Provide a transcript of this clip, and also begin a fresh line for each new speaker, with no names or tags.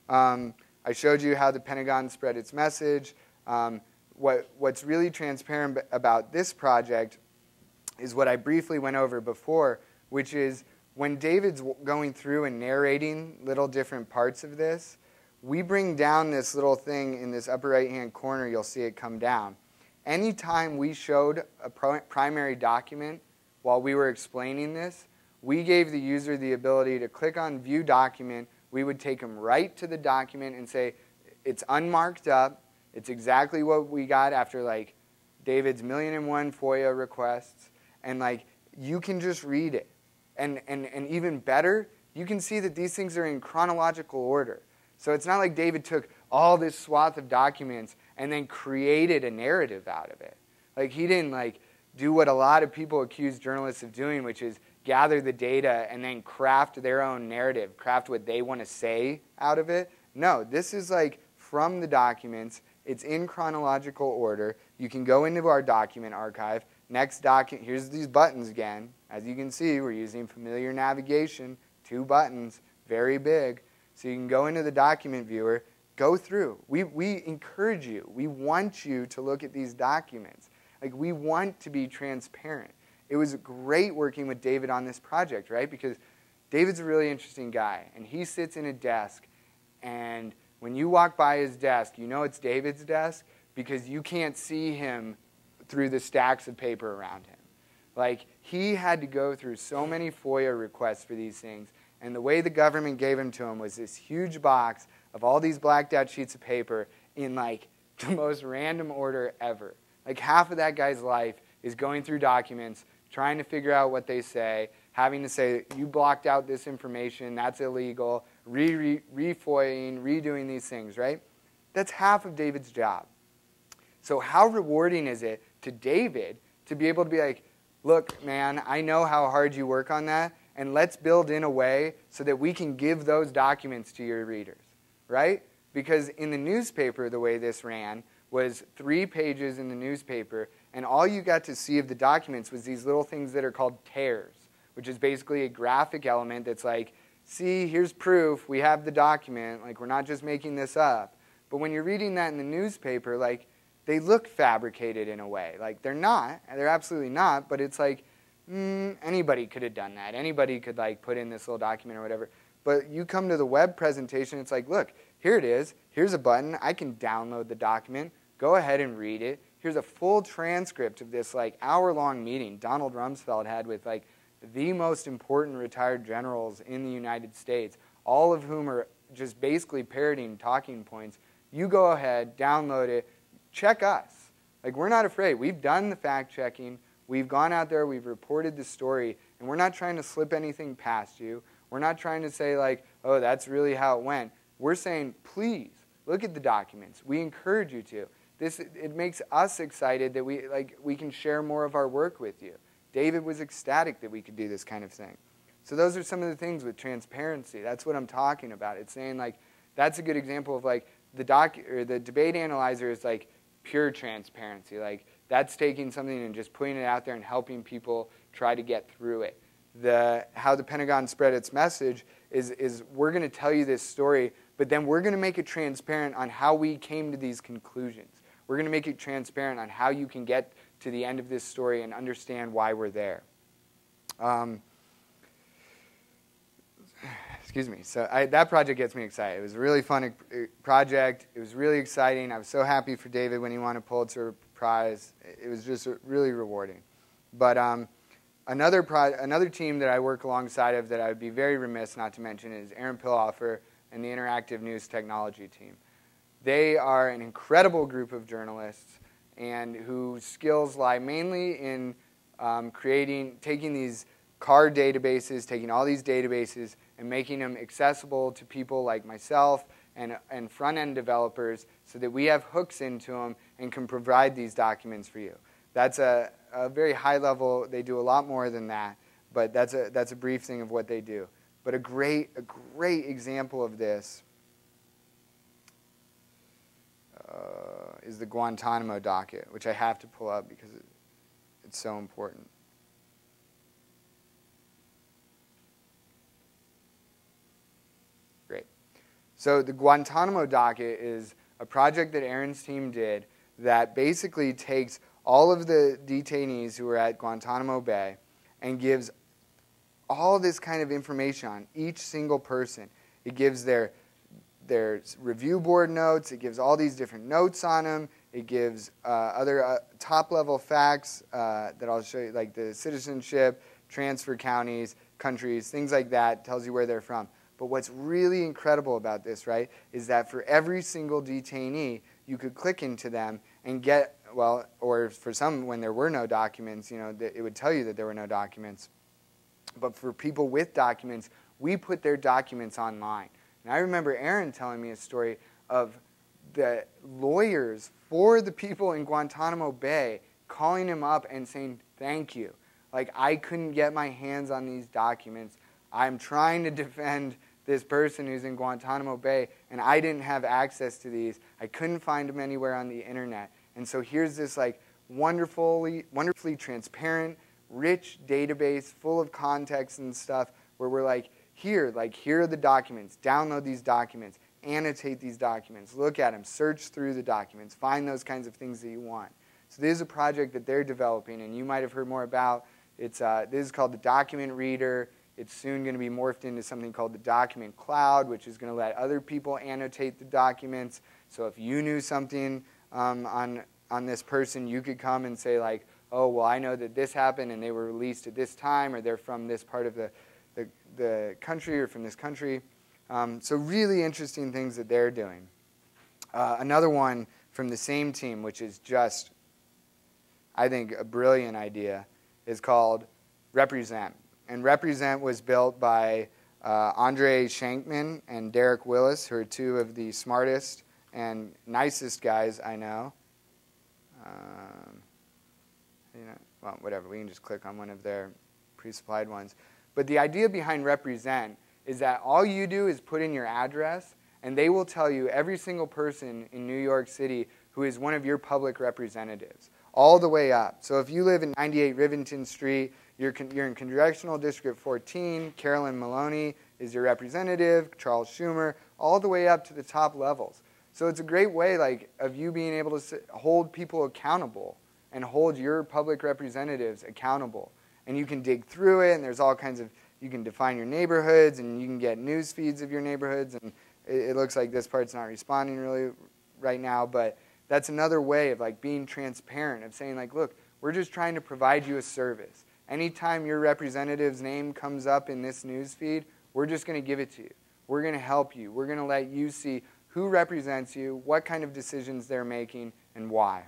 I showed you how the Pentagon spread its message. What's really transparent about this project is what I briefly went over before, which is when David's going through and narrating little different parts of this, we bring down this little thing in this upper right-hand corner. You'll see it come down. Anytime we showed a primary document while we were explaining this, we gave the user the ability to click on View Document. We would take them right to the document and say, it's unmarked up. It's exactly what we got after like David's 1,000,001 FOIA requests. And like you can just read it. And even better, you can see that these things are in chronological order. So it's not like David took all this swath of documents and then created a narrative out of it. Like he didn't like do what a lot of people accuse journalists of doing, which is gather the data and then craft their own narrative, craft what they want to say out of it. No, this is like from the documents. It's in chronological order. You can go into our document archive. Next document, here's these buttons again. As you can see, we're using familiar navigation, 2 buttons, very big. So you can go into the document viewer, go through. We encourage you. We want you to look at these documents. Like we want to be transparent. It was great working with David on this project, right? Because David's a really interesting guy, and he sits in a desk, and when you walk by his desk, you know it's David's desk because you can't see him through the stacks of paper around him. Like, he had to go through so many FOIA requests for these things, and the way the government gave them to him was this huge box of all these blacked out sheets of paper in, like, the most random order ever. Like, half of that guy's life is going through documents, trying to figure out what they say, having to say, you blocked out this information, that's illegal, re-FOIAing, redoing these things, right? That's half of David's job. So how rewarding is it to David to be able to be like, look, man, I know how hard you work on that, and let's build in a way so that we can give those documents to your readers, right? Because in the newspaper, the way this ran was 3 pages in the newspaper, and all you got to see of the documents was these little things that are called tears, which is basically a graphic element that's like, see, here's proof, we have the document, like we're not just making this up. But when you're reading that in the newspaper, like, they look fabricated in a way. Like, they're not. They're absolutely not. But it's like, anybody could have done that. Anybody could, like, put in this little document or whatever. But you come to the web presentation, it's like, look, here it is. Here's a button. I can download the document. Go ahead and read it. Here's a full transcript of this, like, hour-long meeting Donald Rumsfeld had with, like, the most important retired generals in the United States, all of whom are just basically parroting talking points. You go ahead, download it. Check us. Like, we're not afraid. We've done the fact-checking. We've gone out there. We've reported the story. And we're not trying to slip anything past you. We're not trying to say, like, oh, that's really how it went. We're saying, please, look at the documents. We encourage you to. It makes us excited that we can share more of our work with you. David was ecstatic that we could do this kind of thing. So those are some of the things with transparency. That's what I'm talking about. It's saying, like, that's a good example of, like, the debate analyzer is, like, pure transparency. Like, that's taking something and just putting it out there and helping people try to get through it. How the Pentagon spread its message is we're going to tell you this story, but then we're going to make it transparent on how we came to these conclusions. We're going to make it transparent on how you can get to the end of this story and understand why we're there. Excuse me. So that project gets me excited. It was a really fun project. It was really exciting. I was so happy for David when he won a Pulitzer Prize. It was just really rewarding. But another team that I work alongside of that I would be very remiss not to mention is Aaron Pillhofer and the Interactive News Technology team. They are an incredible group of journalists and whose skills lie mainly in taking these card databases, taking all these databases and making them accessible to people like myself and front-end developers so that we have hooks into them and can provide these documents for you. That's a very high level. They do a lot more than that, but that's a brief thing of what they do. But a great example of this is the Guantanamo docket, which I have to pull up because it's so important. So the Guantanamo docket is a project that Aaron's team did that basically takes all of the detainees who are at Guantanamo Bay and gives all this kind of information on each single person. It gives their review board notes. It gives all these different notes on them. It gives other top-level facts that I'll show you, like the citizenship, transfer counties, countries, things like that. Tells you where they're from. But what's really incredible about this, right, is that for every single detainee, you could click into them and get, well, or for some, when there were no documents, you know, it would tell you that there were no documents. But for people with documents, we put their documents online. And I remember Aaron telling me a story of the lawyers for the people in Guantanamo Bay calling him up and saying, thank you. Like, I couldn't get my hands on these documents. I'm trying to defend this person who's in Guantanamo Bay, and I didn't have access to these. I couldn't find them anywhere on the internet. And so here's this like wonderfully transparent, rich database full of context and stuff where we're like, here are the documents. Download these documents. Annotate these documents. Look at them. Search through the documents. Find those kinds of things that you want. So this is a project that they're developing, and you might have heard more about. This is called the Document Reader. It's soon going to be morphed into something called the Document Cloud, which is going to let other people annotate the documents. So if you knew something on this person, you could come and say, like, oh, well, I know that this happened and they were released at this time, or they're from this part of the country or from this country. So really interesting things that they're doing. Another one from the same team, which is just, I think, a brilliant idea, is called Represent. And Represent was built by Andre Shankman and Derek Willis, who are two of the smartest and nicest guys I know. Well, whatever. We can just click on one of their pre-supplied ones. But the idea behind Represent is that all you do is put in your address, and they will tell you every single person in New York City who is one of your public representatives, all the way up. So if you live in 98 Rivington Street, you're in Congressional District 14, Carolyn Maloney is your representative, Charles Schumer, all the way up to the top levels. So it's a great way, like, of you being able to hold people accountable and hold your public representatives accountable. And you can dig through it, and there's all kinds of, you can define your neighborhoods, and you can get news feeds of your neighborhoods. And it looks like this part's not responding really right now, but that's another way of like being transparent, of saying like, look, we're just trying to provide you a service. Anytime your representative's name comes up in this news feed, we're just going to give it to you. We're going to help you. We're going to let you see who represents you, what kind of decisions they're making, and why.